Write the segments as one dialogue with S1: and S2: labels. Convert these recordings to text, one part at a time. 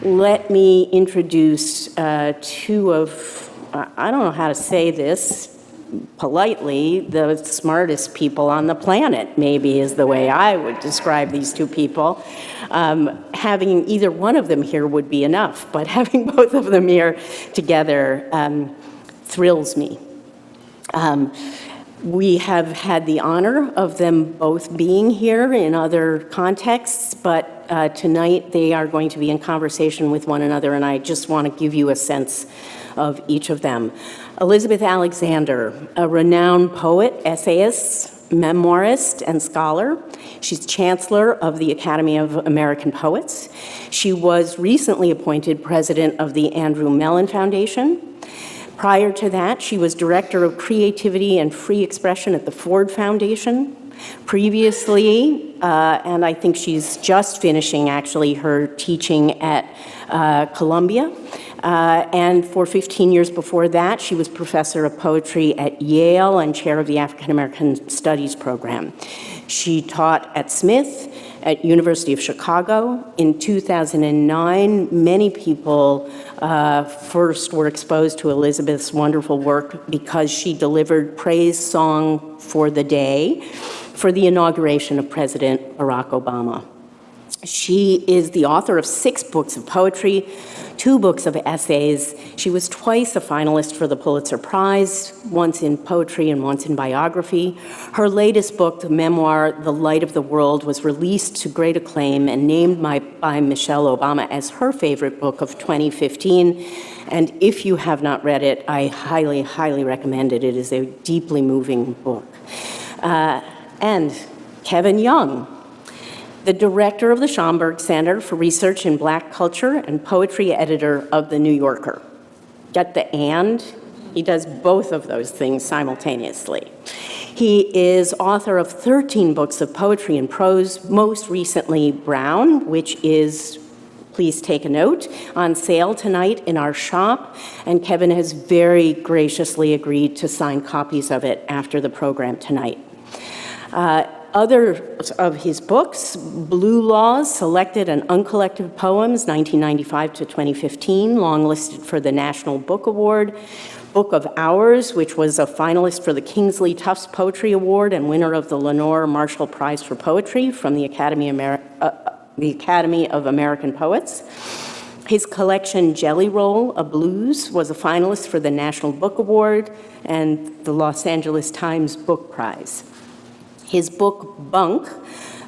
S1: let me introduce two of, I don't know how to say this politely, the smartest people on the planet, maybe is the way I would describe these two people. Having either one of them here would be enough, but having both of them here together thrills me. We have had the honor of them both being here in other contexts, but tonight they are going to be in conversation with one another, and I just want to give you a sense of each of them. Elizabeth Alexander, a renowned poet, essayist, memoirist, and scholar. She's Chancellor of the Academy of American Poets. She was recently appointed president of the Andrew Mellon Foundation. Prior to that, she was Director of Creativity and Free Expression at the Ford Foundation. Previously, and I think she's just finishing actually her teaching at Columbia, and for 15 years before that, she was Professor of Poetry at Yale and Chair of the African American Studies program. She taught at Smith, at University of Chicago. In 2009, many people first were exposed to Elizabeth's wonderful work because she delivered praise song for the day for the inauguration of President Barack Obama. She is the author of 6 books of poetry, 2 books of essays. She was twice a finalist for the Pulitzer Prize, once in poetry and once in biography. Her latest book, the memoir, The Light of the World, was released to great acclaim and named by Michelle Obama as her favorite book of 2015. And if you have not read it, I highly, highly recommend it. It is a deeply moving book. And Kevin Young, the director of the Schomburg Center for Research in Black Culture and poetry editor of The New Yorker. Get the and? He does both of those things simultaneously. He is author of 13 books of poetry and prose, most recently Brown, which is, please take a note, on sale tonight in our shop, and Kevin has very graciously agreed to sign copies of it after the program tonight. Other of his books, Blue Laws, Selected and Uncollected Poems, 1995 to 2015, longlisted for the National Book Award. Book of Hours, which was a finalist for the Kingsley Tufts Poetry Award and winner of the Lenore Marshall Prize for Poetry from the Academy of American Poets. His collection, Jelly Roll, a Blues, was a finalist for the National Book Award and the Los Angeles Times Book Prize. His book, Bunk,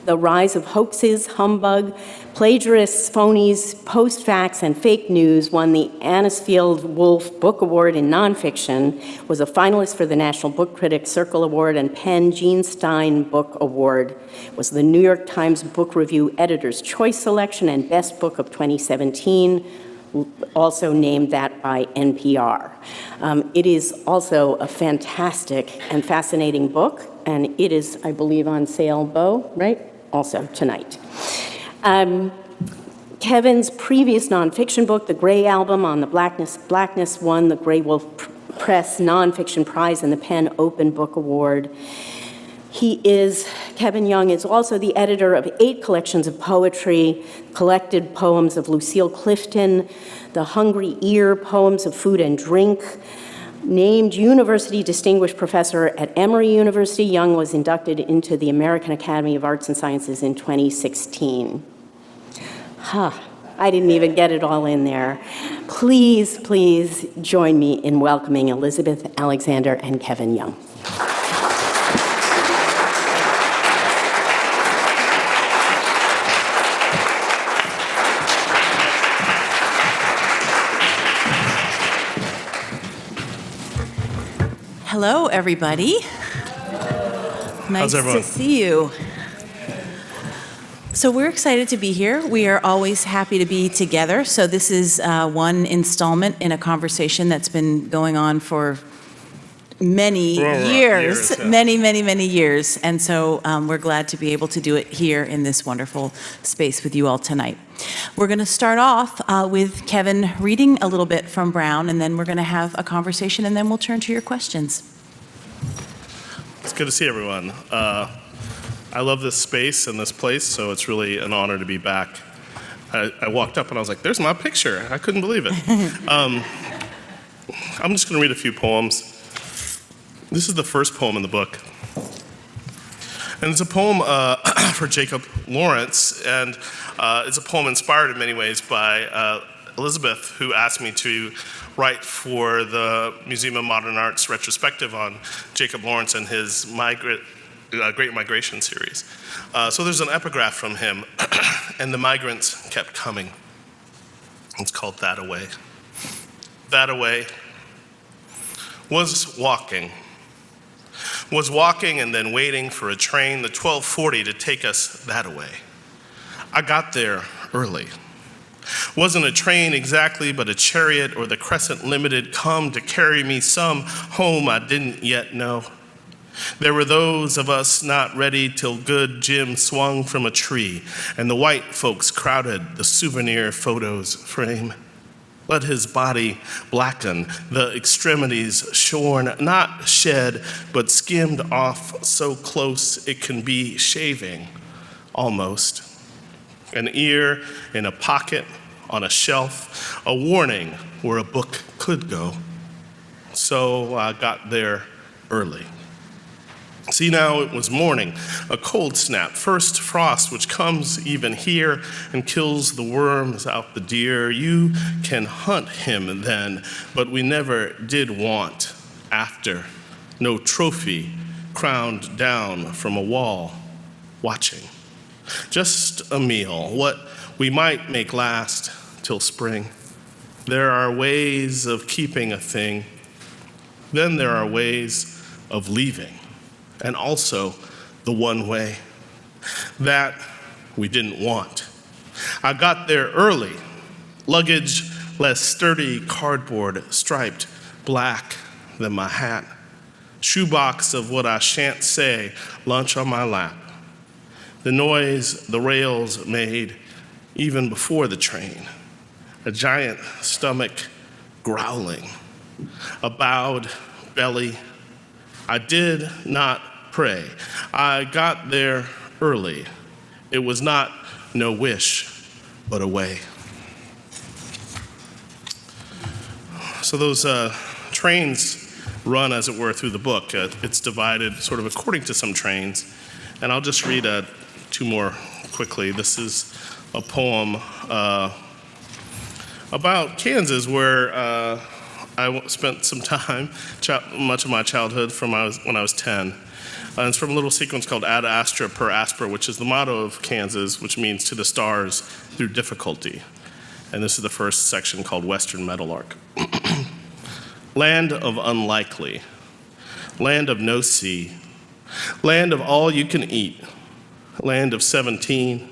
S1: The Rise of Hoaxes, Humbug, Plagiarists, Phonies, Post-Facts, and Fake News, won the Anisfield Wolf Book Award in Nonfiction, was a finalist for the National Book Critics Circle Award and Penn Gene Stein Book Award, was the New York Times Book Review Editor's Choice Selection and Best Book of 2017, also named that by NPR. It is also a fantastic and fascinating book, and it is, I believe, on sale, Bo, right? Also tonight. Kevin's previous nonfiction book, The Gray Album on the Blackness, won the Gray Wolf Press Nonfiction Prize and the Penn Open Book Award. Kevin Young is also the editor of 8 collections of poetry, collected poems of Lucille Clifton, The Hungry Ear, Poems of Food and Drink. Named University Distinguished Professor at Emory University, Young was inducted into the American Academy of Arts and Sciences in 2016. I didn't even get it all in there. Please, please join me in welcoming Elizabeth Alexander and Kevin Young.
S2: Hello, everybody. Nice to see you. So we're excited to be here. We are always happy to be together. So this is one installment in a conversation that's been going on for many years, many years. And so we're glad to be able to do it here in this wonderful space with you all tonight. We're going to start off with Kevin reading a little bit from Brown, and then we're going to have a conversation, and then we'll turn to your questions.
S3: It's good to see everyone. I love this space and this place, so it's really an honor to be back. I walked up and I was like, there's my picture. I couldn't believe it. I'm just going to read a few poems. This is the first poem in the book. And it's a poem for Jacob Lawrence, and it's a poem inspired in many ways by Elizabeth, who asked me to write for the Museum of Modern Art's retrospective on Jacob Lawrence and his Great Migration series. So there's an epigraph from him, and the migrants kept coming. It's called That Away. That away was walking and then waiting for a train, the 1240, to take us that away. I got there early. Wasn't a train exactly, but a chariot or the Crescent Limited come to carry me some home I didn't yet know. There were those of us not ready till good Jim swung from a tree and the white folks crowded the souvenir photos frame. Let his body blacken, the extremities shorn, not shed, but skimmed off so close it can be shaving, almost. An ear in a pocket on a shelf, a warning where a book could go. So I got there early. See, now it was morning, a cold snap, first frost which comes even here and kills the worms out the deer. You can hunt him then, but we never did want after. No trophy crowned down from a wall, watching. Just a meal, what we might make last till spring. There are ways of keeping a thing, then there are ways of leaving. And also the one way that we didn't want. I got there early, luggage less sturdy, cardboard striped black than my hat, shoebox of what I shan't say, lunch on my lap. The noise the rails made even before the train, a giant stomach growling, a bowed belly. I did not pray. I got there early. It was not no wish, but a way. So those trains run, as it were, through the book. It's divided sort of according to some trains. And I'll just read two more quickly. This is a poem about Kansas, where I spent some time, much of my childhood from when I was 10. And it's from a little sequence called Ad Astra per Aspera, which is the motto of Kansas, which means to the stars through difficulty. And this is the first section called Western Meadowlark. Land of unlikely, land of no sea, land of all you can eat, land of 17,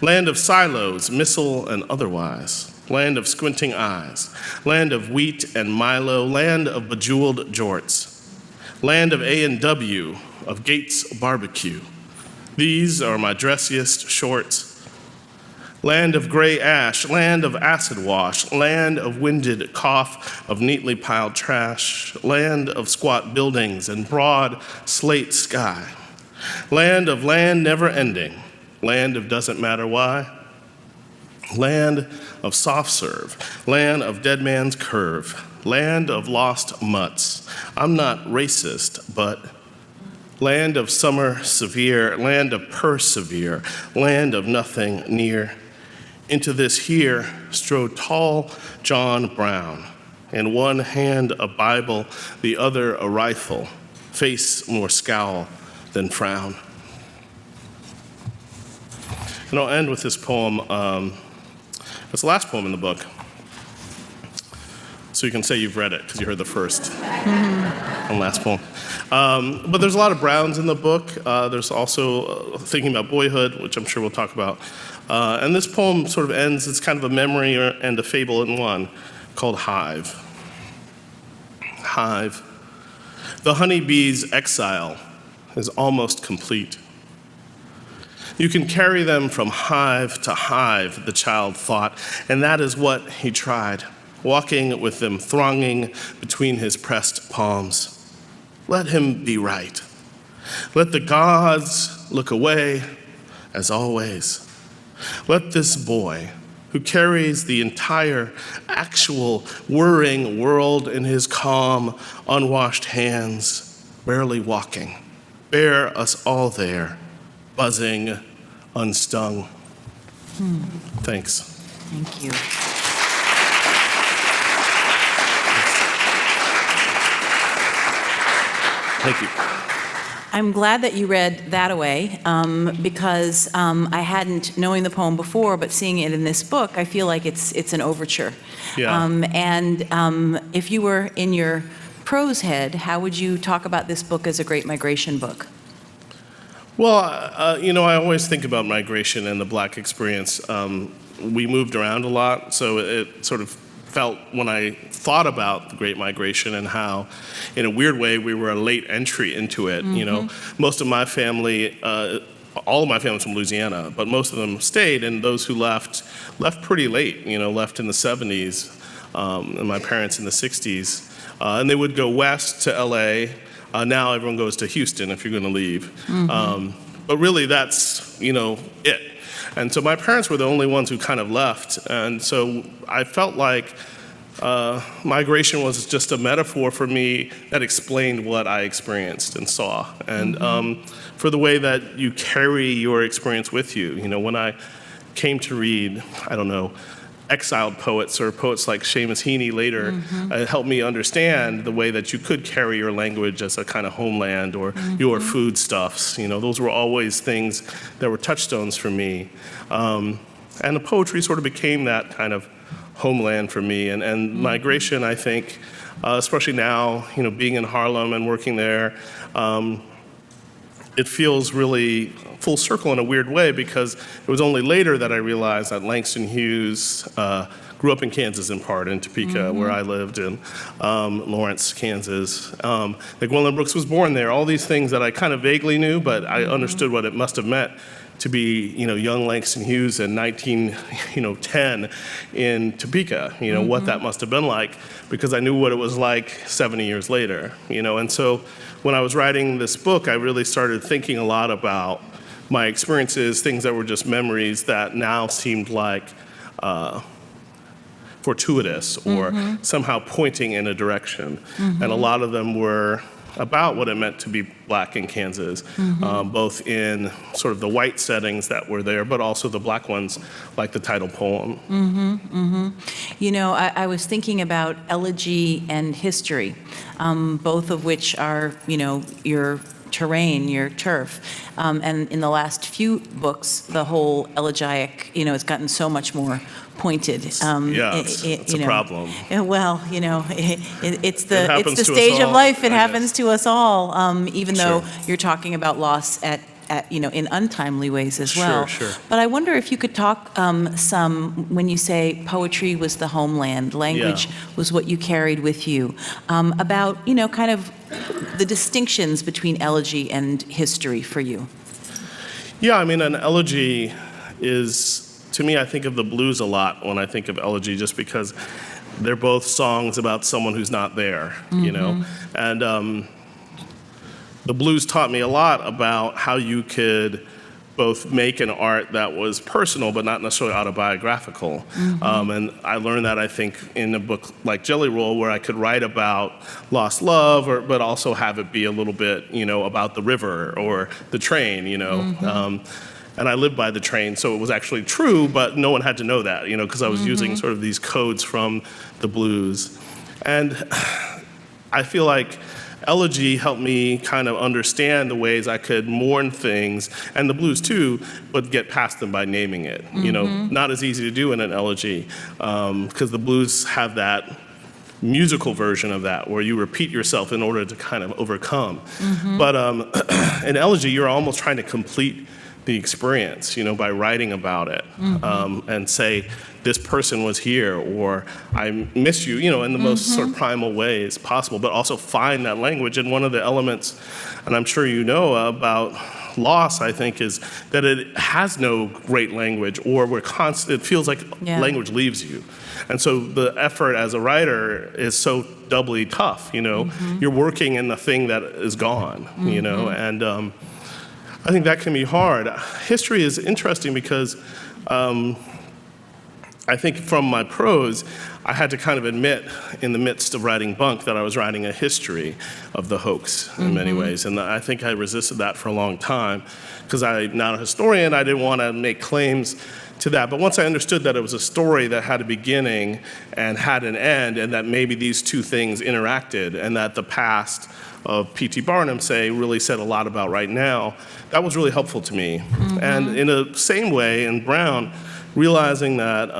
S3: land of silos, missile and otherwise, land of squinting eyes, land of wheat and Milo, land of bejeweled jorts, land of A&W, of Gates Barbecue. These are my dressiest shorts. Land of gray ash, land of acid wash, land of winded cough, of neatly piled trash, land of squat buildings and broad slate sky, land of land never ending, land of doesn't matter why, land of soft serve, land of dead man's curve, land of lost mutts. I'm not racist, but land of summer severe, land of persevere, land of nothing near. Into this here strode tall John Brown, in one hand a Bible, the other a rifle, face more scowl than frown. And I'll end with this poem. It's the last poem in the book. So you can say you've read it because you heard the first and last poem. But there's a lot of Browns in the book. There's also Thinking About Boyhood, which I'm sure we'll talk about. And this poem sort of ends, it's kind of a memory and a fable in one, called Hive. Hive. The honeybee's exile is almost complete. You can carry them from hive to hive, the child thought, and that is what he tried, walking with them thronging between his pressed palms. Let him be right. Let the gods look away, as always. Let this boy who carries the entire actual whirring world in his calm, unwashed hands, barely walking. Bear us all there, buzzing, unstung. Thanks.
S2: Thank you.
S3: Thank you.
S2: I'm glad that you read that away because I hadn't, knowing the poem before, but seeing it in this book, I feel like it's an overture.
S3: Yeah.
S2: If you were in your prose head, how would you talk about this book as a Great Migration book?
S3: Well, I always think about migration and the Black experience. We moved around a lot, so it sort of felt when I thought about the Great Migration and how, in a weird way, we were a late entry into it. Most of my family, all of my family's from Louisiana, but most of them stayed, and those who left pretty late. Left in the 70s, and my parents in the 60s, and they would go west to LA. Now everyone goes to Houston if you're going to leave, but really that's it. And so my parents were the only ones who kind of left. And so I felt like migration was just a metaphor for me that explained what I experienced and saw. And for the way that you carry your experience with you. When I came to read, exiled poets or poets like Seamus Heaney later, helped me understand the way that you could carry your language as a kind of homeland or your foodstuffs. Those were always things that were touchstones for me. And the poetry sort of became that kind of homeland for me. And migration, I think, especially now, being in Harlem and working there, it feels really full circle in a weird way because it was only later that I realized that Langston Hughes grew up in Kansas in part, in Topeka, where I lived, in Lawrence, Kansas. That Gwendolyn Brooks was born there. All these things that I kind of vaguely knew, but I understood what it must have meant to be, young Langston Hughes in 1910 in Topeka, what that must have been like, because I knew what it was like 70 years later, And so when I was writing this book, I really started thinking a lot about my experiences, things that were just memories that now seemed like fortuitous or somehow pointing in a direction. And a lot of them were about what it meant to be Black in Kansas, both in sort of the white settings that were there, but also the Black ones, like the title poem.
S2: I was thinking about elegy and history, both of which are, your terrain, your turf. And in the last few books, the whole elegiac, it's gotten so much more pointed.
S3: It's a problem.
S2: Well, it's the
S3: to
S2: stage
S3: us
S2: of
S3: all,
S2: life. It
S3: I
S2: happens
S3: guess.
S2: to us all, even though
S3: Sure.
S2: you're talking about loss at in untimely ways as well.
S3: Sure.
S2: But I wonder if you could talk some, when you say poetry was the homeland, language was what you carried with you, about, kind of the distinctions between elegy and history for you.
S3: Yeah, an elegy is, to me, I think of the blues a lot when I think of elegy, just because they're both songs about someone who's not there, And the blues taught me a lot about how you could both make an art that was personal but not necessarily autobiographical. And I learned that, I think, in a book like Jelly Roll, where I could write about lost love, but also have it be a little bit, about the river or the train, And I lived by the train, so it was actually true, but no one had to know that, because I was using sort of these codes from the blues. And I feel like elegy helped me kind of understand the ways I could mourn things, and the blues too, but get past them by naming it. Not as easy to do in an elegy, because the blues have that musical version of that, where you repeat yourself in order to kind of overcome. But in elegy, you're almost trying to complete the experience, by writing about it, and say, this person was here, or I miss you, in the most sort of primal ways possible, but also find that language. And one of the elements, and I'm sure about loss, I think, is that it has no great language, or it feels like language leaves you. And so the effort as a writer is so doubly tough, You're working in the thing that is gone, and I think that can be hard. History is interesting because I think from my prose, I had to kind of admit in the midst of writing Bunk that I was writing a history of the hoax in many ways. And I think I resisted that for a long time because I'm not a historian. I didn't want to make claims to that. But once I understood that it was a story that had a beginning and had an end, and that maybe these two things interacted, and that the past of P.T. Barnum, say, really said a lot about right now, that was really helpful to me. And in the same way, in Brown, realizing that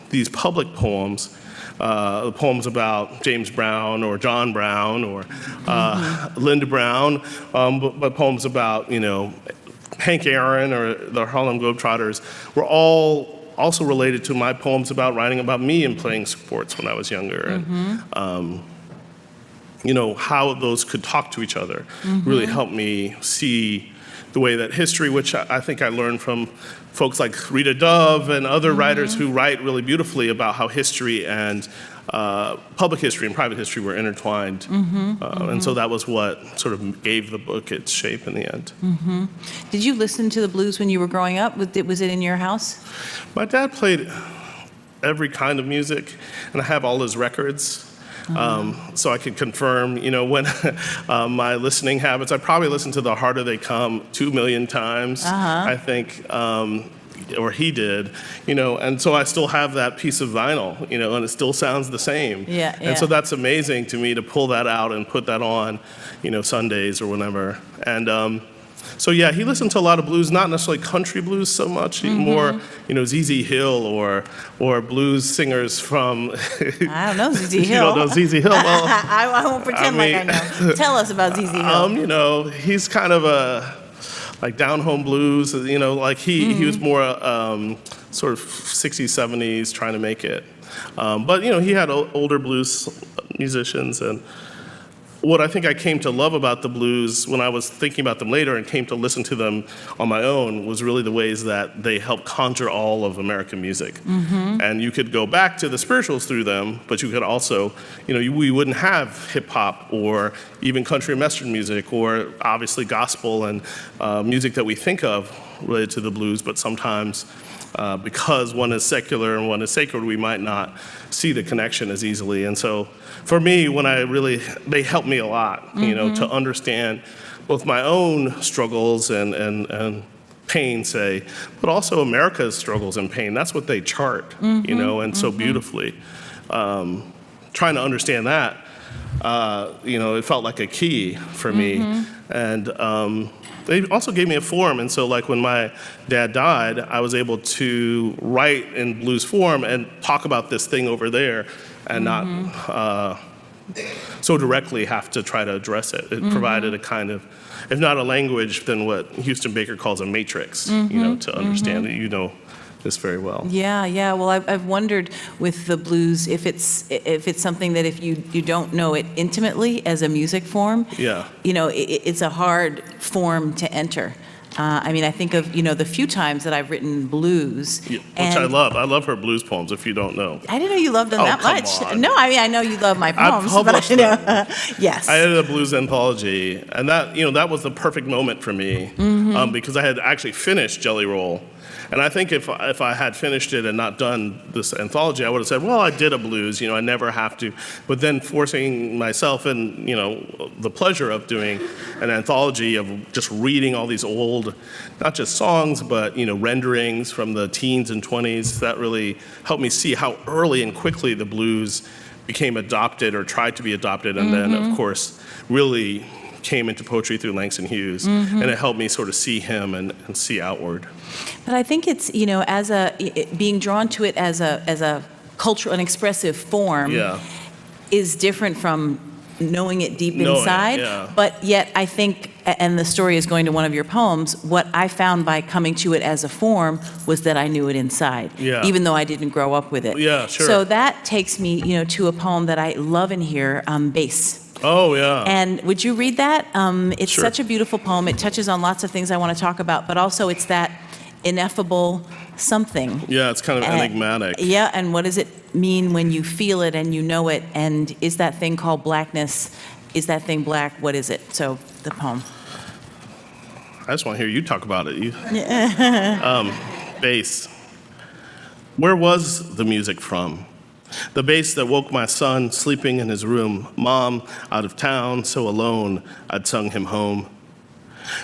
S3: these public poems, the poems about James Brown or John Brown or Linda Brown, but poems about, Hank Aaron or the Harlem Globetrotters were all also related to my poems about writing about me and playing sports when I was younger. And, how those could talk to each other really helped me see the way that history, which I think I learned from folks like Rita Dove and other writers who write really beautifully about how history and public history and private history were intertwined. And so that was what sort of gave the book its shape in the end.
S2: Did you listen to the blues when you were growing up? Was it in your house?
S3: My dad played every kind of music, and I have all his records. So I could confirm, when my listening habits, I probably listened to The Harder They Come 2 million times, I think, or he did, and so I still have that piece of vinyl, and it still sounds the same. And so that's amazing to me to pull that out and put that on, Sundays or whenever. And so yeah, he listened to a lot of blues, not necessarily country blues so much, more, ZZ Hill or blues singers from.
S2: I don't know ZZ Hill.
S3: You don't know ZZ Hill? Well,
S2: I won't pretend like I know. Tell us about ZZ Hill.
S3: He's kind of a like down home blues. Like he was more sort of 60s, 70s trying to make it. But he had older blues musicians. And what I think I came to love about the blues when I was thinking about them later and came to listen to them on my own was really the ways that they helped conjure all of American music. And you could go back to the spirituals through them, but you could also, we wouldn't have hip hop or even country and western music or obviously gospel and music that we think of related to the blues, but sometimes because one is secular and one is sacred, we might not see the connection as easily. And so for me, they helped me a lot, to understand both my own struggles and pain, say, but also America's struggles and pain. That's what they chart, and so beautifully. Trying to understand that, it felt like a key for me. And they also gave me a form, and so like when my dad died, I was able to write in blues form and talk about this thing over there and not so directly have to try to address it. It provided a kind of, if not a language, then what Houston Baker calls a matrix, to understand it. This very well.
S2: Yeah. Well, I've wondered with the blues if it's something that if you don't know it intimately as a music form, it's a hard form to enter. I think of the few times that I've written blues,
S3: which I love. I love her blues poems. If you don't know,
S2: I didn't know you loved them that
S3: come
S2: much.
S3: on.
S2: No, I know you love my poems,
S3: I
S2: but I know.
S3: them.
S2: Yes,
S3: I did a blues anthology, and that was the perfect moment for me because I had actually finished Jelly Roll. And I think if I had finished it and not done this anthology, I would have said, well, I did a blues, I never have to. But then forcing myself and, the pleasure of doing an anthology of just reading all these old, not just songs, but, renderings from the teens and 20s, that really helped me see how early and quickly the blues became adopted or tried to be adopted. And then, of course, really came into poetry through Langston Hughes, and it helped me sort of see him and see outward.
S2: But I think it's being drawn to it as a cultural and expressive form is different from knowing it deep inside. But yet I think, and the story is going to one of your poems, what I found by coming to it as a form was that I knew it inside, even though I didn't grow up with it.
S3: Yeah, sure.
S2: So that takes me, to a poem that I love in here, Bass.
S3: Oh, yeah.
S2: And would you read that? It's
S3: Sure.
S2: such a beautiful poem. It touches on lots of things I want to talk about, but also it's that ineffable something.
S3: Yeah, it's kind of enigmatic.
S2: Yeah, and what does it mean when you feel it and you know it? And is that thing called blackness? Is that thing black? What is it? So, the poem.
S3: I just want to hear you talk about it. Bass. Where was the music from? The bass that woke my son sleeping in his room. Mom out of town, so alone, I'd sung him home.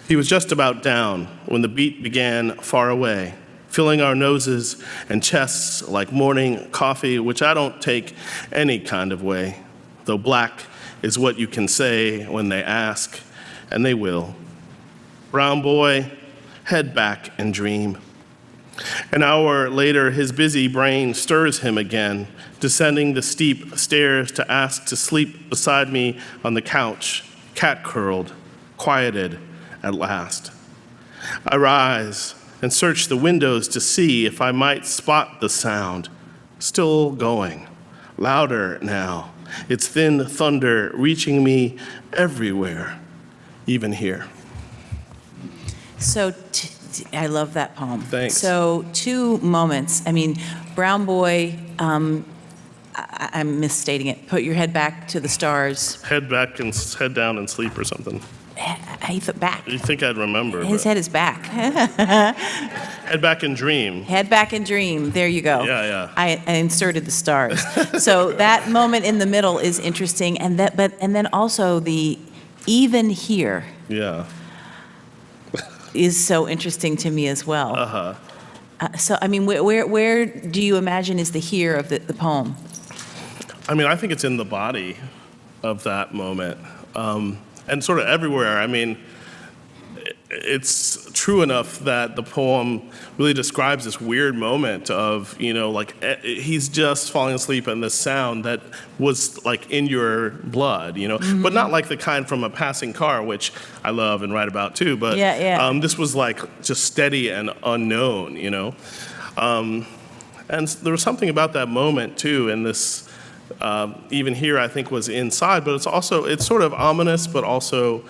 S3: He was just about down when the beat began far away, filling our noses and chests like morning coffee, which I don't take any kind of way, though black is what you can say when they ask, and they will. Brown boy, head back and dream. An hour later, his busy brain stirs him again, descending the steep stairs to ask to sleep beside me on the couch, cat-curled, quieted at last. I rise and search the windows to see if I might spot the sound, still going, louder now, its thin thunder reaching me everywhere, even here.
S2: So I love that poem.
S3: Thanks.
S2: So 2 moments. I mean, Brown Boy, I'm misstating it. Put your head back to the stars.
S3: Head back and head down and sleep or something.
S2: I thought back.
S3: You think I'd remember.
S2: His
S3: but-
S2: head is back.
S3: Head back and dream.
S2: Head back and dream. There you go.
S3: Yeah, yeah.
S2: I inserted the stars. So that moment in the middle is interesting, and then also the even here
S3: Yeah.
S2: is so interesting to me as well. So I mean, where do you imagine is the here of the poem?
S3: I mean, I think it's in the body of that moment. And sort of everywhere. I mean, it's true enough that the poem really describes this weird moment of, he's just falling asleep and the sound that was like in your blood, but not like the kind from a passing car, which I love and write about too, but this was like just steady and unknown, and there was something about that moment too, and this, even here I think was inside, but it's sort of ominous, but also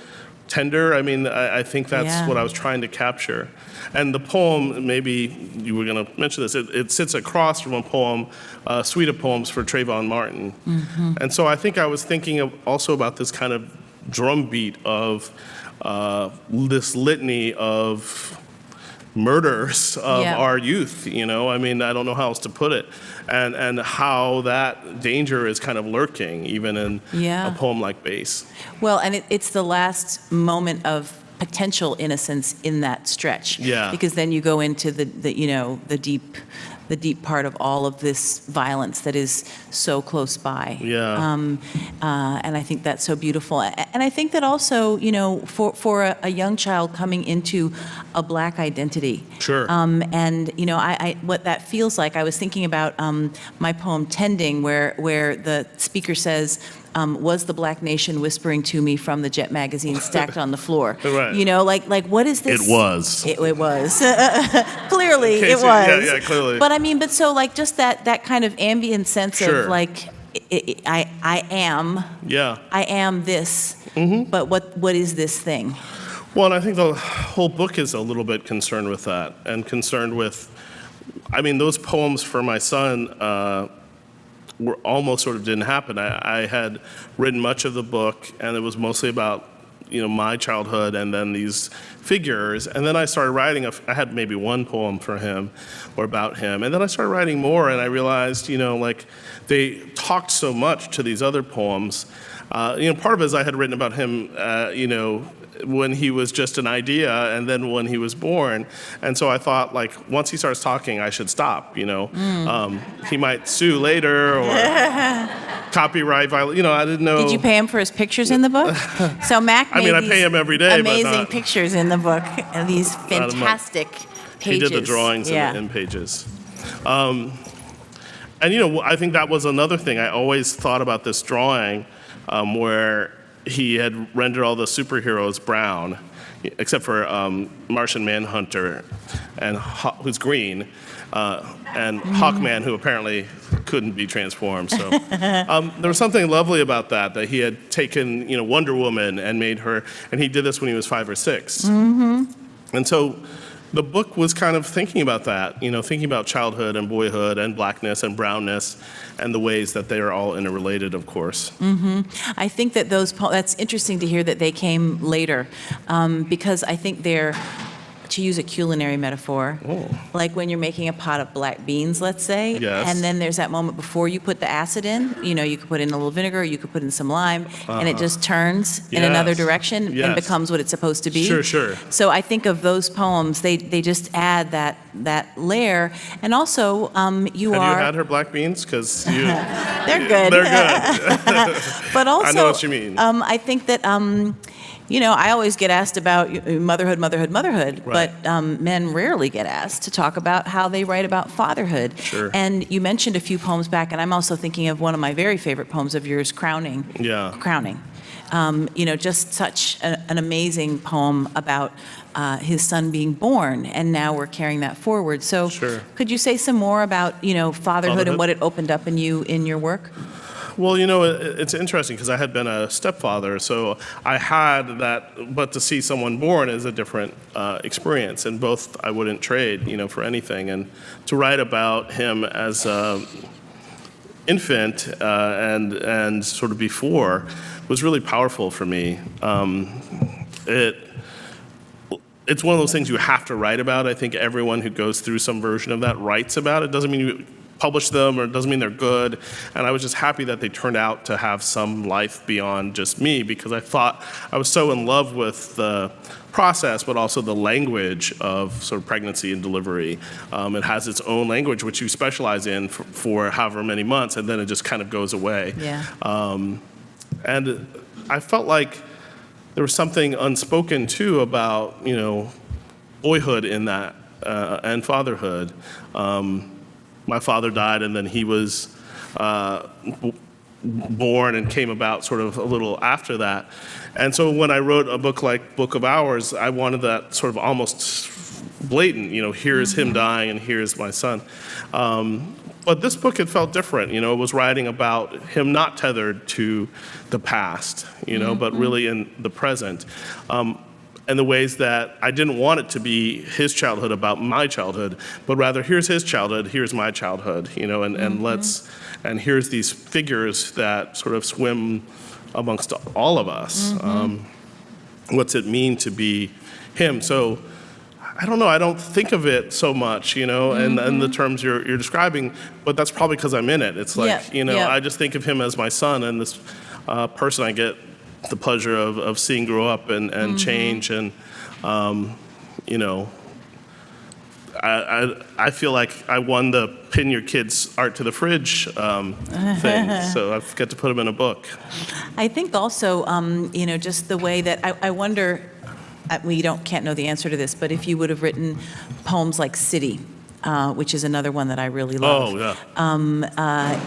S3: tender. I mean, I think that's what I was trying to capture. And the poem, maybe you were going to mention this, it sits across from a poem, Suite of Poems for Trayvon Martin. Mm-hmm. And so I think I was thinking also about this kind of drumbeat of this litany of murders of our youth, I mean, I don't know how else to put it, and how that danger is kind of lurking even in a poem like Bass.
S2: Well, and it's the last moment of potential innocence in that stretch. Yeah. Because then you go into the deep part of all of this violence that is so close by.
S3: Yeah.
S2: And I think that's so beautiful. And I think that also, for a young child coming into a Black identity.
S3: Sure.
S2: And, I what that feels like, I was thinking about my poem Tending, where the speaker says, was the Black nation whispering to me from the Jet magazine stacked on the floor?
S3: Right.
S2: Like what is this?
S3: It was.
S2: It was. Clearly, it was.
S3: Yeah, clearly.
S2: But I mean, so like just that kind of ambient sense of like, I am. Yeah. I am this. Mm-hmm. But what is this thing?
S3: Well, and I think the whole book is a little bit concerned with that, and concerned with, I mean, those poems for my son were almost sort of didn't happen. I had written much of the book, and it was mostly about, my childhood and then these figures. And then I started writing, I had maybe one poem for him or about him. And then I started writing more, and I realized, like they talked so much to these other poems. Part of it is I had written about him, when he was just an idea, and then when he was born. And so I thought, like, once he starts talking, I should stop, He might sue later or copyright violation, I didn't know.
S2: Did you pay him for his pictures in the book? So Mac made
S3: I pay him every day,
S2: amazing pictures in the book, and these fantastic pages.
S3: He did the drawings in pages. And, I think that was another thing. I always thought about this drawing where he had rendered all the superheroes brown, except for Martian Manhunter, and who's green, and Hawkman, who apparently couldn't be transformed. So there was something lovely about that he had taken, Wonder Woman and made her, and he did this when he was 5 or 6. Mm-hmm. And so the book was kind of thinking about that, thinking about childhood and boyhood and blackness and brownness and the ways that they are all interrelated, of course.
S2: Mm-hmm. I think that that's interesting to hear that they came later, because I think they're to use a culinary metaphor, like when you're making a pot of black beans, let's say,
S3: Yes.
S2: and then there's that moment before you put the acid in, you could put in a little vinegar, you could put in some lime, and it just turns in another
S3: Yes.
S2: direction and
S3: Yes.
S2: becomes what it's supposed to be.
S3: Sure.
S2: So I think of those poems, they just add that layer, and also
S3: Have you had her black beans? Because
S2: they're good.
S3: They're good.
S2: But also,
S3: I know what you mean.
S2: I think that, I always get asked about motherhood,
S3: Right.
S2: but men rarely get asked to talk about how they write about fatherhood.
S3: Sure.
S2: And you mentioned a few poems back, and I'm also thinking of one of my very favorite poems of yours, Crowning.
S3: Yeah.
S2: Crowning. Just such an amazing poem about his son being born, and now we're carrying that forward. So
S3: Sure.
S2: could you say some more about, fatherhood
S3: Fatherhood?
S2: and what it opened up in you in your work?
S3: Well, it's interesting because I had been a stepfather, so I had that, but to see someone born is a different experience, and both I wouldn't trade, for anything. And to write about him as an infant and sort of before was really powerful for me. It's one of those things you have to write about. I think everyone who goes through some version of that writes about it. Doesn't mean you publish them, or it doesn't mean they're good. And I was just happy that they turned out to have some life beyond just me, because I thought I was so in love with the process, but also the language of sort of pregnancy and delivery. It has its own language, which you specialize in for however many months, and then it just kind of goes away.
S2: Yeah.
S3: And I felt like there was something unspoken too about, boyhood in that, and fatherhood. My father died, and then he was born and came about sort of a little after that. And so when I wrote a book like Book of Hours, I wanted that sort of almost blatant, here's him dying and here's my son. But this book, it felt different. It was writing about him not tethered to the past, but really in the present. And the ways that I didn't want it to be his childhood about my childhood, but rather here's his childhood, here's my childhood, and here's these figures that sort of swim amongst all of us. What's it mean to be him? So I don't know, I don't think of it so much, in the terms you're describing, but that's probably because I'm in it. It's like, I just think of him as my son and this person I get the pleasure of seeing grow up and change, and I feel like I won the pin your kids art to the fridge thing, so I get to put them in a book.
S2: I think also, just the way that I wonder, we can't know the answer to this, but if you would have written poems like City, which is another one that I really love.
S3: Oh, yeah.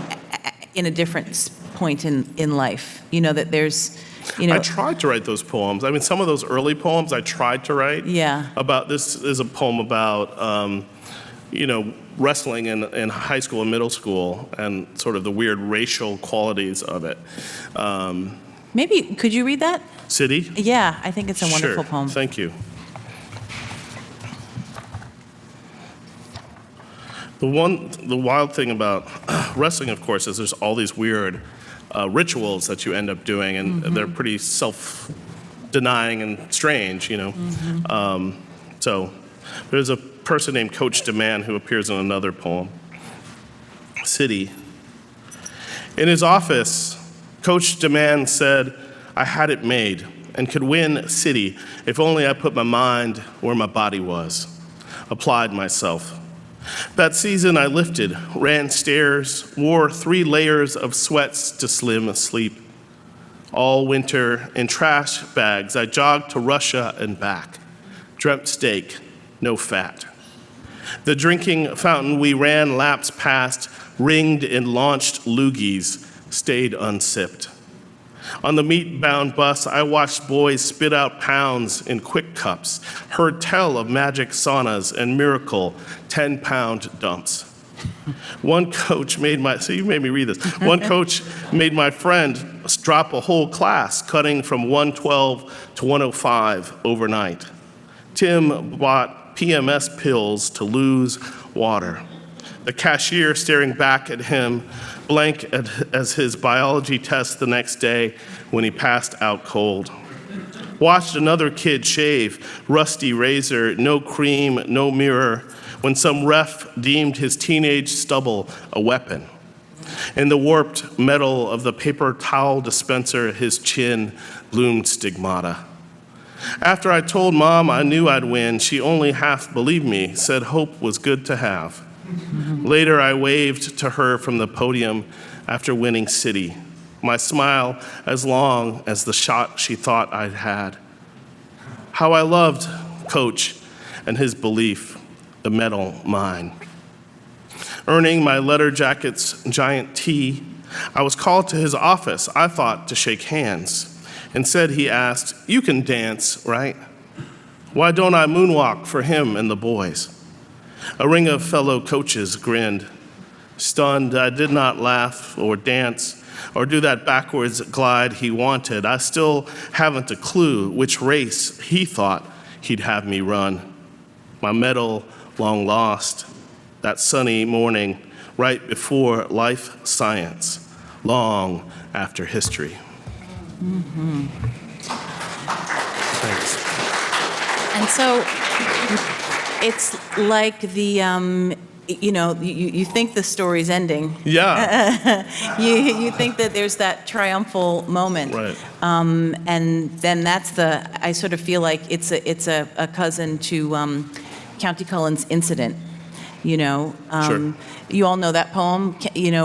S2: In a different point in life, that there's,
S3: I tried to write those poems. I mean, some of those early poems I tried to write.
S2: Yeah.
S3: This is a poem about, wrestling in high school and middle school and sort of the weird racial qualities of it.
S2: Maybe, could you read that?
S3: City?
S2: Yeah, I think it's a wonderful
S3: Sure.
S2: poem.
S3: Thank you. The wild thing about wrestling, of course, is there's all these weird rituals that you end up doing, and they're pretty self-denying and strange, So there's a person named Coach DeMann who appears in another poem, City. In his office, Coach DeMann said, I had it made and could win City if only I put my mind where my body was, applied myself. That season I lifted, ran stairs, wore 3 layers of sweats to slim asleep. All winter in trash bags I jogged to Russia and back, dreamt steak, no fat. The drinking fountain we ran laps past, ringed and launched loogies, stayed unsipped. On the meat-bound bus, I watched boys spit out pounds in quick cups, heard tell of magic saunas and miracle 10-pound dumps. One coach made my friend drop a whole class, cutting from 112 to 105 overnight. Tim bought PMS pills to lose water. The cashier staring back at him, blank as his biology test the next day when he passed out cold. Watched another kid shave, rusty razor, no cream, no mirror, when some ref deemed his teenage stubble a weapon. In the warped metal of the paper towel dispenser, his chin loomed stigmata. After I told Mom I knew I'd win, she only half believed me, said hope was good to have. Later, I waved to her from the podium after winning City, my smile as long as the shot she thought I'd had. How I loved Coach and his belief, the medal mine. Earning my letter jacket's giant T, I was called to his office, I thought to shake hands. Instead, he asked, "You can dance, right?" Why don't I moonwalk for him and the boys? A ring of fellow coaches grinned. Stunned, I did not laugh or dance or do that backwards glide he wanted. I still haven't a clue which race he thought he'd have me run. My medal long lost, that sunny morning right before life science, long after history.
S2: Mm-hmm.
S3: Thanks.
S2: And so it's like the, you think the story's ending.
S3: Yeah.
S2: You think that there's that triumphal moment.
S3: Right.
S2: And then I sort of feel like it's a cousin to County Cullen's Incident.
S3: Sure.
S2: You all know that poem,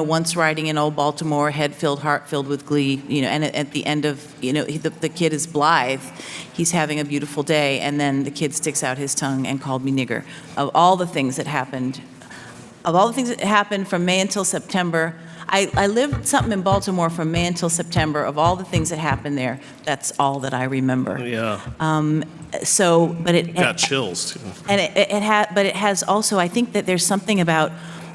S2: once riding in old Baltimore, head filled, heart filled with glee, and at the end of, the kid is blithe, he's having a beautiful day, and then the kid sticks out his tongue and called me nigger. Of all the things that happened from May until September, I lived something in Baltimore from May until September. Of all the things that happened there, that's all that I remember.
S3: Yeah.
S2: But it
S3: Got chills too.
S2: And but it has also, I think that there's something about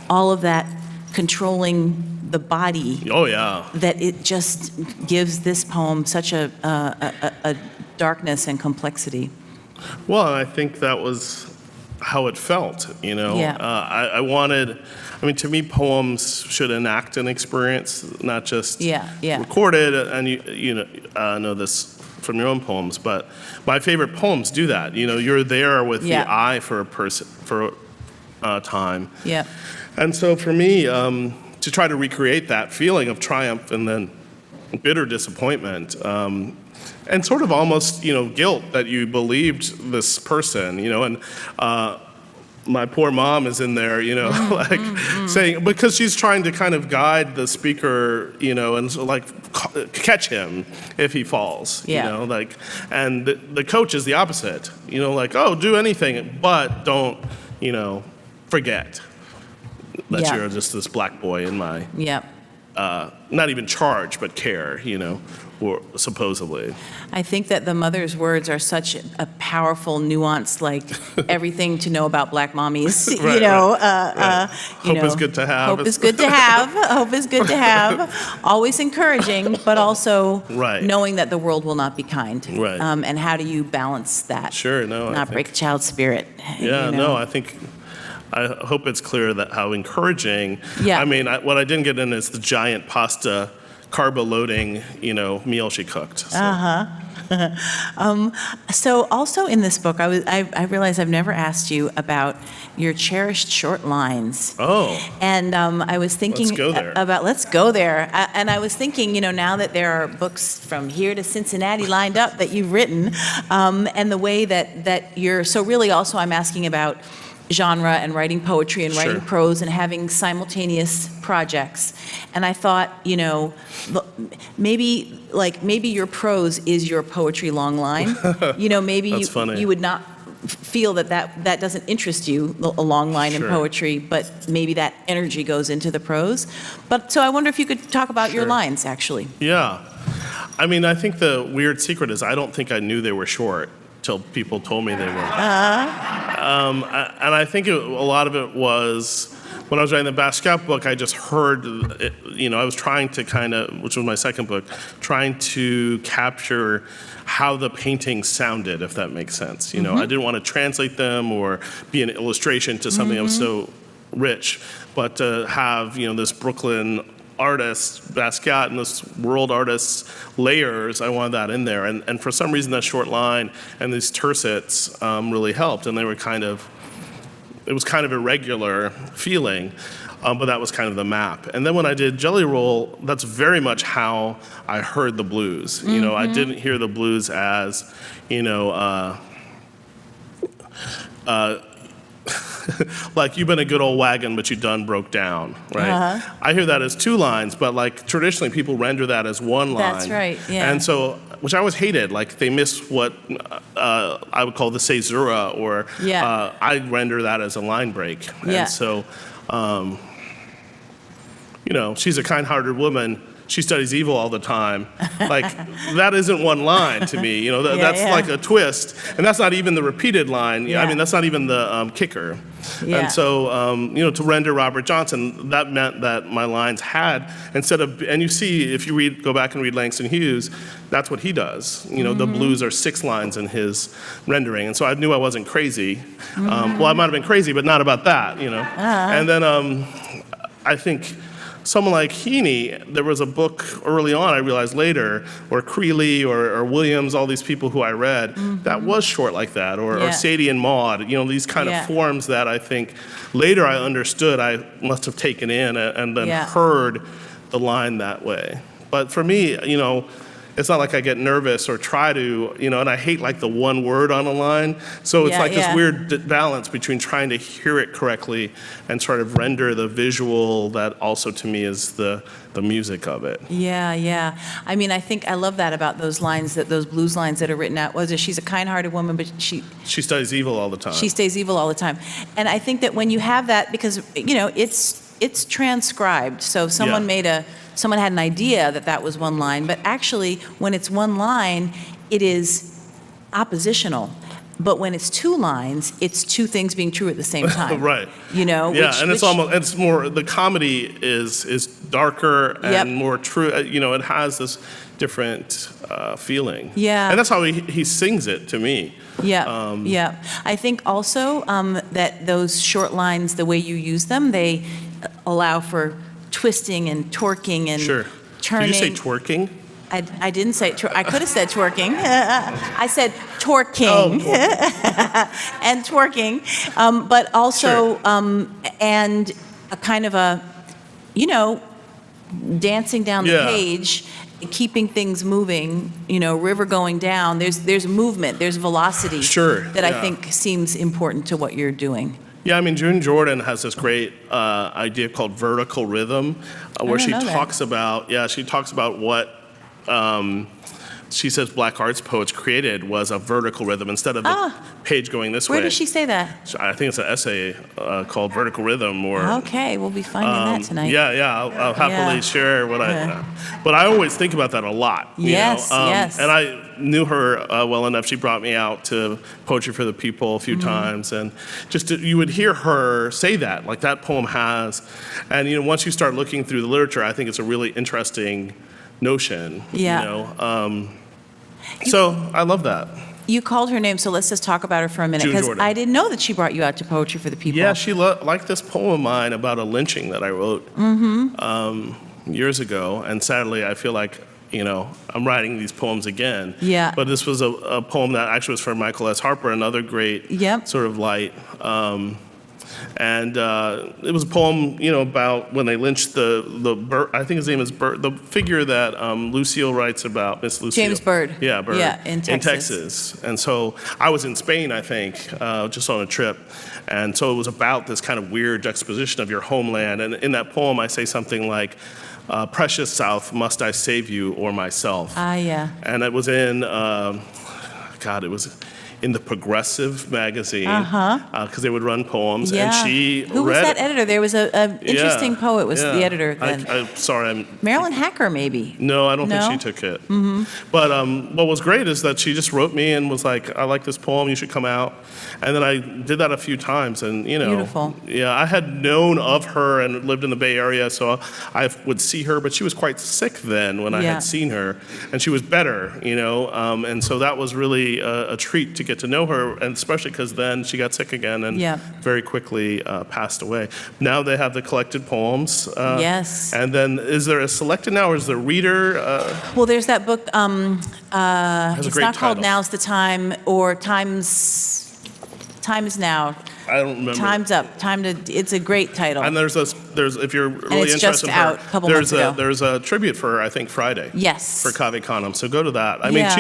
S2: all of that controlling the body.
S3: Oh yeah.
S2: That it just gives this poem such a darkness and complexity.
S3: Well, I think that was how it felt,
S2: Yeah.
S3: I wanted, to me, poems should enact an experience, not just record it, and you know this from your own poems, but my favorite poems do that. You're there with the eye for a person, for a time.
S2: Yeah.
S3: And so for me, to try to recreate that feeling of triumph and then bitter disappointment, and sort of almost, guilt that you believed this person, and my poor mom is in there, saying, because she's trying to kind of guide the speaker, and so, catch him if he falls, and the coach is the opposite, oh, do anything, but don't, forget that you're just this black boy in my, not even charge, but care, or supposedly.
S2: I think that the mother's words are such a powerful nuance, like everything to know about black mommies.
S3: Right. Hope is good to have.
S2: Hope is good to have. Hope is good to have. Always encouraging, but also knowing that the world will not be kind.
S3: Right.
S2: And how do you balance that?
S3: Sure. No.
S2: Not break a child's spirit.
S3: Yeah. No. I hope it's clear that how encouraging.
S2: Yeah.
S3: What I didn't get in is the giant pasta carbo-loading, meal she cooked. So.
S2: So also in this book, I realized I've never asked you about your cherished short lines.
S3: Oh.
S2: And I was thinking
S3: Let's go there.
S2: Let's go there. And I was thinking, now that there are books from here to Cincinnati lined up that you've written, and the way that you're, so really also I'm asking about genre and writing poetry and writing prose and having simultaneous projects. And I thought, maybe your prose is your poetry long line. Maybe you would not feel that doesn't interest you, a long line in poetry, but maybe that energy goes into the prose. But so I wonder if you could talk about your lines, actually.
S3: Yeah. I think the weird secret is I don't think I knew they were short till people told me they were. And I think a lot of it was when I was writing the Basquiat book, I just heard it, I was trying to which was my second book, trying to capture how the paintings sounded, if that makes sense. I didn't want to translate them or be an illustration to something that was so rich, but to have, this Brooklyn artist, Basquiat, and this world artist's layers, I wanted that in there. And for some reason, that short line and these tercets really helped. And they were it was kind of irregular feeling, but that was kind of the map. And then when I did Jelly Roll, that's very much how I heard the blues. You know, I didn't hear the blues as, like, you've been a good old wagon, but you done broke down, right? I hear that as two lines, but like traditionally people render that as one line.
S2: That's right, yeah.
S3: And so, which I always hated, like they miss what I would call the caesura, or I render that as a line break.
S2: Yeah.
S3: And so, she's a kind-hearted woman. She studies evil all the time. Like, that isn't one line to me. That's like a twist. And that's not even the repeated line. I mean, that's not even the kicker.
S2: Yeah.
S3: And so, to render Robert Johnson, that meant that my lines had, and you see, if you go back and read Langston Hughes, that's what he does. The blues are 6 lines in his rendering. And so I knew I wasn't crazy. Well, I might have been crazy, but not about that, And then I think someone like Heaney, there was a book early on, I realized later, or Creeley or Williams, all these people who I read, that was short like that, or Sadie and Maud, these kind of forms that I think later I understood I must have taken in and then heard the line that way. But for me, it's not like I get nervous or try to, and I hate like the one word on a line. So it's this weird balance between trying to hear it correctly and sort of render the visual that also to me is the music of it.
S2: Yeah. I mean, I think I love that about those lines, those blues lines that are written out. She's a kind-hearted woman, but she
S3: studies evil all the time.
S2: She stays evil all the time. And I think that when you have that, because, it's transcribed. So someone someone had an idea that was one line, but actually, when it's one line, it is oppositional. But when it's 2 lines, it's 2 things being true at the same time.
S3: Right. It's more, the comedy is darker and more true. It has this different feeling.
S2: Yeah.
S3: And that's how he sings it to me.
S2: Yeah. I think also that those short lines, the way you use them, they allow for twisting and torquing and turning.
S3: Did you say twerking?
S2: I didn't say I could have said twerking. I said torquing and twerking, but also and a kind of a, dancing down the page, keeping things moving. River going down. There's movement. There's velocity. That I think seems important to what you're doing.
S3: Yeah, I mean, June Jordan has this great idea called vertical rhythm, where she talks about what she says Black arts poets created was a vertical rhythm instead of the page going this way.
S2: Where does she say that?
S3: I think it's an essay called Vertical Rhythm.
S2: Okay, we'll be finding that tonight.
S3: I'll happily share what but I always think about that a lot.
S2: Yes.
S3: And I knew her well enough. She brought me out to Poetry for the People a few times, and you would hear her say that, like that poem has. And once you start looking through the literature, I think it's a really interesting notion. So I love that.
S2: You called her name, so let's just talk about her for a minute, because I didn't know that she brought you out to Poetry for the People.
S3: Yeah, she liked this poem of mine about a lynching that I wrote years ago, and sadly I feel like I'm writing these poems again.
S2: Yeah.
S3: But this was a poem that actually was from Michael S. Harper, another great sort of light. And it was a poem, about when they lynched the I think his name is Bird, the figure that Lucille writes about, Miss Lucille.
S2: James Bird.
S3: Yeah, Bird.
S2: Yeah, in Texas.
S3: And so I was in Spain, I think, just on a trip. And so it was about this kind of weird juxtaposition of your homeland. And in that poem, I say something like, precious South, must I save you or myself? And it was in, it was in the Progressive magazine, because they would run poems, and she
S2: Who was that editor? There was an interesting poet was the editor then.
S3: I'm
S2: Marilyn Hacker, maybe.
S3: No, I don't think she took it. But what was great is that she just wrote me and was like, I like this poem, you should come out. And then I did that a few times, and
S2: Beautiful.
S3: Yeah, I had known of her and lived in the Bay Area, so I would see her, but she was quite sick then when I had seen her, and she was better, and so that was really a treat to get get to know her, and especially because then she got sick again and
S2: Yeah.
S3: very quickly passed away. Now they have the collected poems.
S2: Yes.
S3: And then is there a selected now, or is there reader?
S2: Well, there's that book,
S3: Has a
S2: it's
S3: great
S2: not called
S3: title.
S2: Now's the Time, or Time is Now,
S3: I don't remember.
S2: Time's Up, it's a great title.
S3: And there's if you're really
S2: it's
S3: interested
S2: just
S3: in
S2: out
S3: her,
S2: a couple months ago.
S3: there's a tribute for her, I think Friday.
S2: Yes.
S3: For Kaveh Khanum, so go to that. I mean,
S2: Yeah.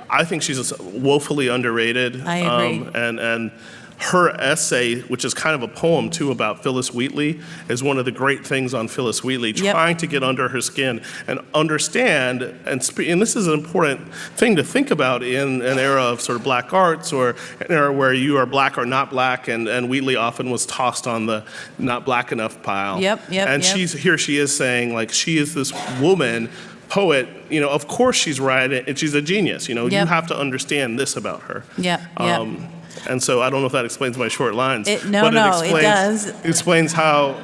S3: I think she's woefully underrated.
S2: I agree.
S3: And her essay, which is kind of a poem too about Phyllis Wheatley, is one of the great things on Phyllis Wheatley,
S2: Yep.
S3: trying to get under her skin and understand, and this is an important thing to think about in an era of sort of black arts, or an era where you are black or not black, and Wheatley often was tossed on the not black enough pile.
S2: Yep.
S3: And she is saying, like, she is this woman, poet, of course she's right, and she's a genius, you
S2: Yep.
S3: have to understand this about her.
S2: Yep.
S3: And so I don't know if that explains my short lines.
S2: It
S3: but
S2: it does.
S3: It explains how,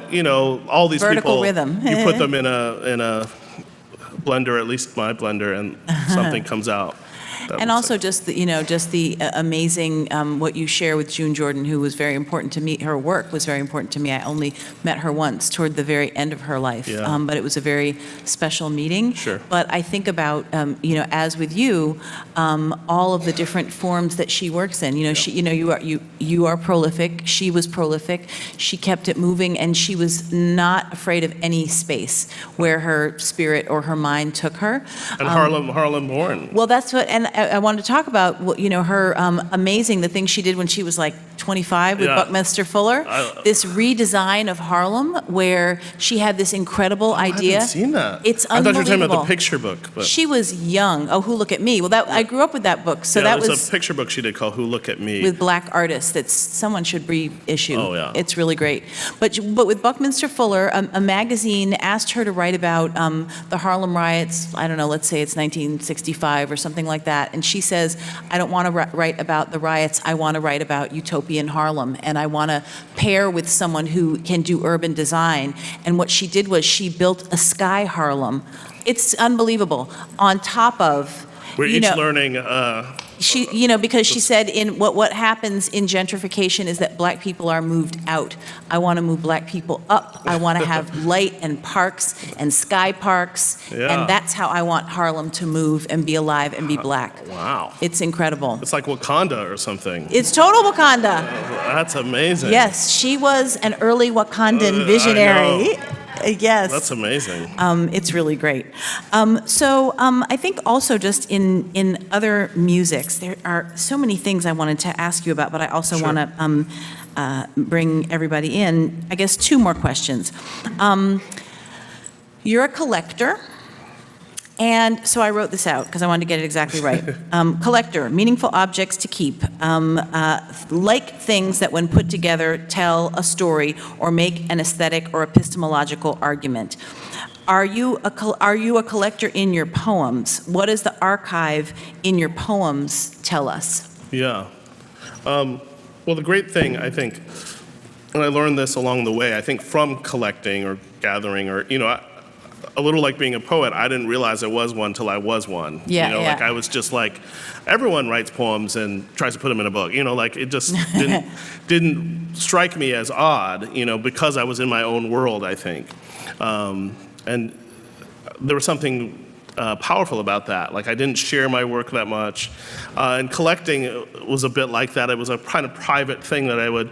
S3: all these
S2: Vertical
S3: people,
S2: rhythm.
S3: you put them in a blender, at least my blender, and something comes out. that
S2: And
S3: looks
S2: also
S3: like-
S2: just the amazing, what you share with June Jordan, who was very important to me. Her work was very important to me. I only met her once toward the very end of her life.
S3: Yeah.
S2: But it was a very special meeting.
S3: Sure.
S2: But I think about, as with you, all of the different forms that she works in. You are prolific. She was prolific. She kept it moving, and she was not afraid of any space where her spirit or her mind took her.
S3: And Harlem Born.
S2: Well, that's what, and I wanted to talk about, her amazing, the thing she did when she was like 25 with
S3: Yeah.
S2: Buckminster Fuller. This redesign of Harlem, where she had this incredible idea.
S3: I haven't seen that.
S2: It's
S3: I thought you were talking about
S2: unbelievable.
S3: the picture book. But
S2: She was young. Oh, Who Look at Me. Well, I grew up with that book, so that
S3: there's
S2: was
S3: a picture book she did called Who Look at Me.
S2: with black artists that someone should reissue.
S3: Oh, yeah.
S2: It's really great. But with Buckminster Fuller, a magazine asked her to write about the Harlem riots. I don't know, let's say it's 1965 or something like that. And she says, I don't want to write about the riots. I want to write about utopian Harlem. And I want to pair with someone who can do urban design. And what she did was she built a sky Harlem. It's unbelievable. On top of,
S3: We're each learning.
S2: she, because she said in what happens in gentrification is that black people are moved out. I want to move black people up. I want to have light and parks and sky parks.
S3: Yeah.
S2: And that's how I want Harlem to move and be alive and be black.
S3: Wow.
S2: It's incredible.
S3: It's like Wakanda or something.
S2: It's total Wakanda.
S3: That's amazing.
S2: Yes, she was an early Wakandan
S3: I
S2: visionary. Yes.
S3: That's amazing.
S2: It's really great. I think also just in other musics, there are so many things I wanted to ask you about, but I also
S3: Sure.
S2: want to bring everybody in. I guess 2 more questions. You're a collector. And so I wrote this out because I wanted to get it exactly right. Collector, meaningful objects to keep, like things that when put together tell a story or make an aesthetic or epistemological argument. Are you a collector in your poems? What does the archive in your poems tell us?
S3: Yeah. Well, the great thing, I think, and I learned this along the way, I think from collecting or gathering or, a little like being a poet, I didn't realize I was one till I was one.
S2: Yeah, yeah.
S3: Like I was just like, everyone writes poems and tries to put them in a book. Like it just didn't strike me as odd, because I was in my own world, I think. And there was something powerful about that. Like I didn't share my work that much. And collecting was a bit like that. It was a kind of private thing that I would,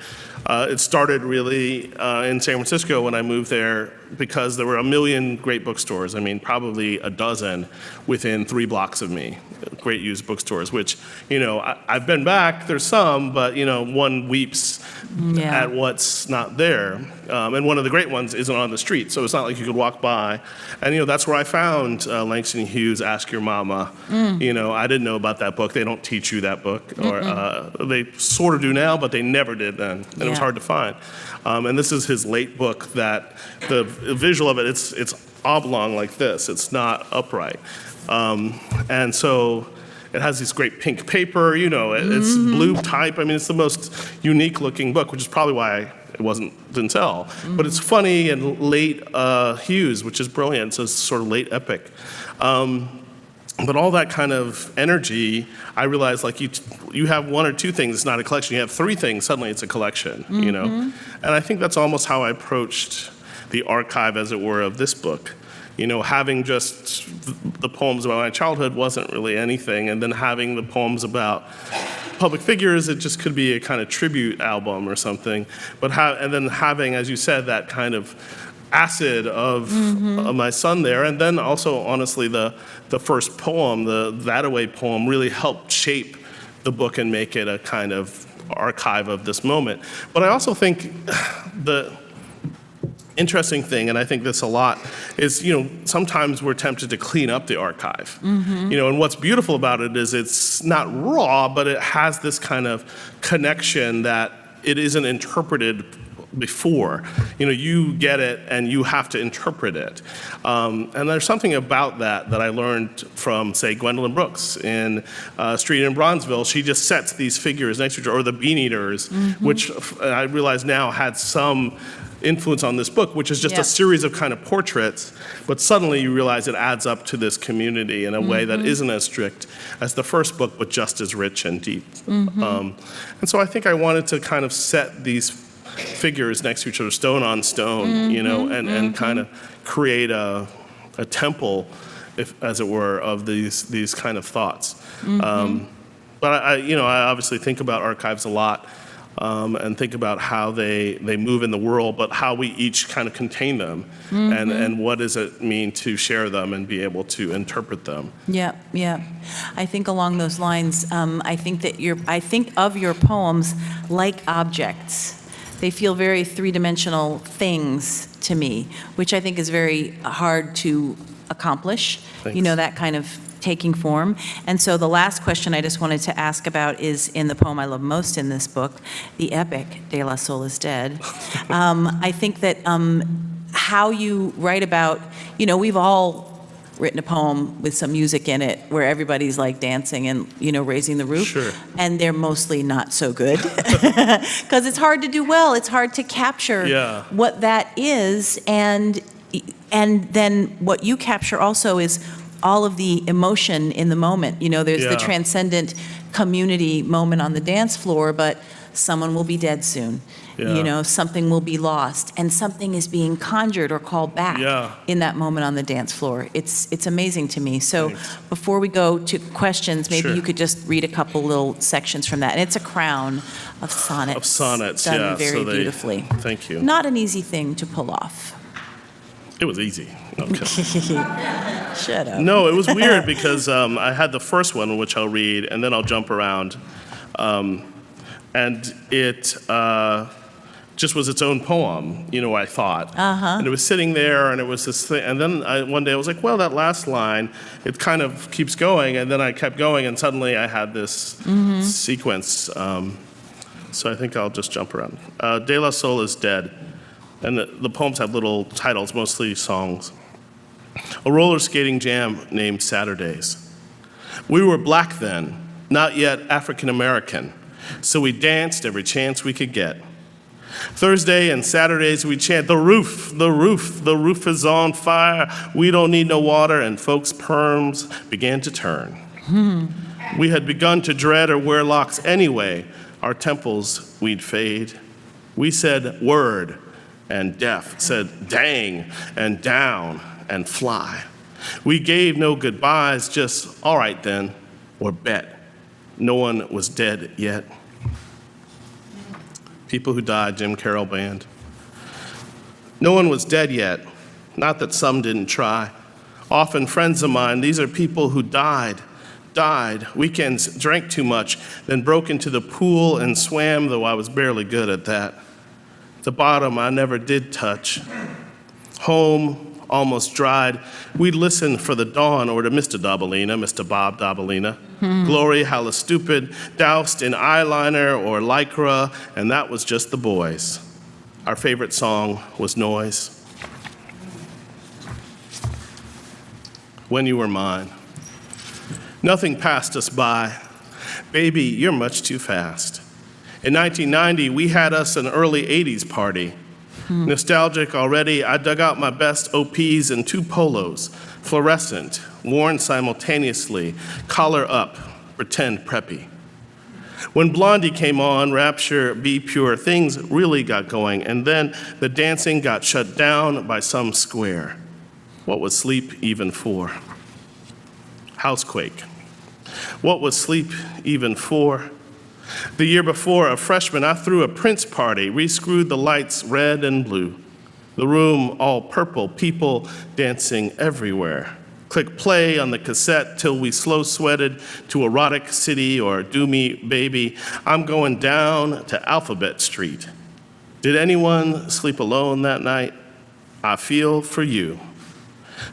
S3: it started really in San Francisco when I moved there because there were a million great bookstores. I mean, probably a dozen within 3 blocks of me, great used bookstores, which, I've been back, there's some, but, one weeps
S2: Yeah.
S3: at what's not there. And one of the great ones isn't on the street, so it's not like you could walk by. And, that's where I found Langston Hughes' Ask Your Mama. I didn't know about that book. They don't teach you that book. Or they sort of do now, but they never did then. And it was
S2: Yeah.
S3: hard to find. And this is his late book that the visual of it, it's oblong like this. It's not upright. And so it has this great pink paper, it's blue type. I mean, it's the most unique looking book, which is probably why it didn't sell. But it's funny and late Hughes, which is brilliant. So it's sort of late epic. But all that kind of energy, I realized, like, you have one or two things, it's not a collection. You have three things, suddenly it's a collection, you know? And I think that's almost how I approached the archive, as it were, of this book. You know, having just the poems about my childhood wasn't really anything, and then having the poems about public figures, it just could be a kind of tribute album or something. And then having, as you said, that kind of acid of my son there, and then also, honestly, the first poem, the That-A-Way poem, really helped shape the book and make it a kind of archive of this moment. But I also think the interesting thing, and I think this a lot, is, you know, sometimes we're tempted to clean up the archive. You know, and what's beautiful about it is it's not raw, but it has this kind of connection that it isn't interpreted before. You know, you get it and you have to interpret it. And there's something about that I learned from, say, Gwendolyn Brooks in Street in Bronzeville. She just sets these figures next to each other, or the Bean Eaters, which I realize now had some influence on this book, which is just a series of kind of portraits, but suddenly you realize it adds up to this community in a way that isn't as strict as the first book, but just as rich and deep. And so I think I wanted to kind of set these figures next to each other, stone on stone, you know, and kind of create a temple, as it were, of these kind of thoughts. But I obviously think about archives a lot, and think about how they move in the world, but how we each kind of contain them, and what does it mean to share them and be able to interpret them.
S2: Yeah. I think along those lines, I think of your poems like objects. They feel very three-dimensional things to me, which I think is very hard to accomplish.
S3: Thanks.
S2: You know, that kind of taking form. And so the last question I just wanted to ask about is in the poem I love most in this book, the epic De La Soul is Dead. I think that how you write about, you know, we've all written a poem with some music in it where everybody's like dancing and, you know, raising the roof.
S3: Sure.
S2: And they're mostly not so good because it's hard to do well. It's hard to capture what that is. And then what you capture also is all of the emotion in the moment. You know, there's the transcendent community moment on the dance floor, but someone will be dead soon. You know, something will be lost, and something is being conjured or called back in that moment on the dance floor. It's amazing to me. So before we go to questions, maybe you could just read a couple little sections from that. And it's a crown of sonnets. Done very beautifully.
S3: Thank you.
S2: Not an easy thing to pull off.
S3: It was easy. Okay.
S2: Shut up.
S3: No, it was weird because I had the first one, which I'll read, and then I'll jump around. And it just was its own poem, you know, I thought. And it was sitting there, and it was this thing. And then one day I was like, well, that last line, it kind of keeps going. And then I kept going, and suddenly I had this sequence. So I think I'll just jump around. De La Soul is Dead. And the poems have little titles, mostly songs. A roller skating jam named Saturdays. We were black then, not yet African American, so we danced every chance we could get. Thursday and Saturdays we chant, the roof, the roof, the roof is on fire. We don't need no water, and folks' perms began to turn. We had begun to dread or wear locks anyway. Our temples we'd fade. We said word, and deaf said dang and down and fly. We gave no goodbyes, just all right then, or bet. No one was dead yet. People who died, Jim Carroll Band. No one was dead yet, not that some didn't try. Often friends of mine, these are people who died. Weekends drank too much, then broke into the pool and swam, though I was barely good at that. The bottom I never did touch. Home almost dried. We'd listen for the dawn or to Mr. Dabalina, Mr. Bob Dabalina. Glory, Hella Stupid, doused in eyeliner or lycra, and that was just the boys. Our favorite song was Noise. When You Were Mine. Nothing passed us by. Baby, you're much too fast. In 1990, we had us an early 80s party. Nostalgic already, I dug out my best OPs and 2 polos, fluorescent, worn simultaneously, collar up, pretend preppy. When Blondie came on, Rapture, Be Pure, things really got going, and then the dancing got shut down by some square. What was sleep even for? Housequake. What was sleep even for? The year before, a freshman, I threw a Prince party, rescrewed the lights red and blue. The room all purple, people dancing everywhere. Click play on the cassette till we slow sweated to Erotic City or Do Me Baby. I'm going down to Alphabet Street. Did anyone sleep alone that night? I feel for you.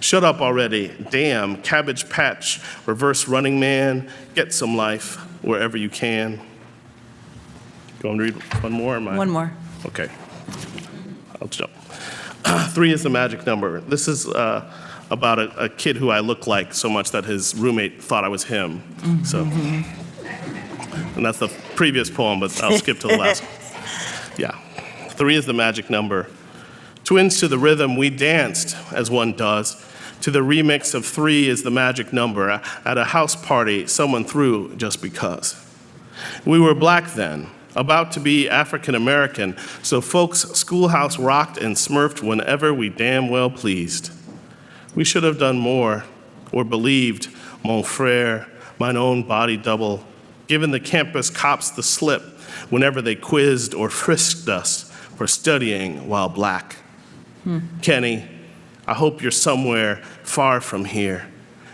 S3: Shut up already. Damn, Cabbage Patch, Reverse Running Man, get some life wherever you can. Go and read one more?
S2: One more.
S3: Okay. I'll jump. 3 is the magic number. This is about a kid who I look like so much that his roommate thought I was him. So, and that's the previous poem, but I'll skip to the last one. Yeah. 3 is the magic number. Twins to the rhythm, we danced as one does. To the remix of 3 is the magic number. At a house party, someone threw just because. We were black then, about to be African American, so folks schoolhouse rocked and smurfed whenever we damn well pleased. We should have done more, or believed, mon frère, mine own body double, given the campus cops the slip whenever they quizzed or frisked us for studying while black. Kenny, I hope you're somewhere far from here,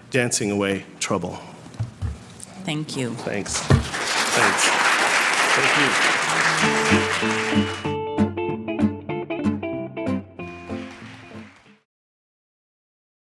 S3: dancing away trouble.
S2: Thank you.
S3: Thanks. Thanks. Thank you.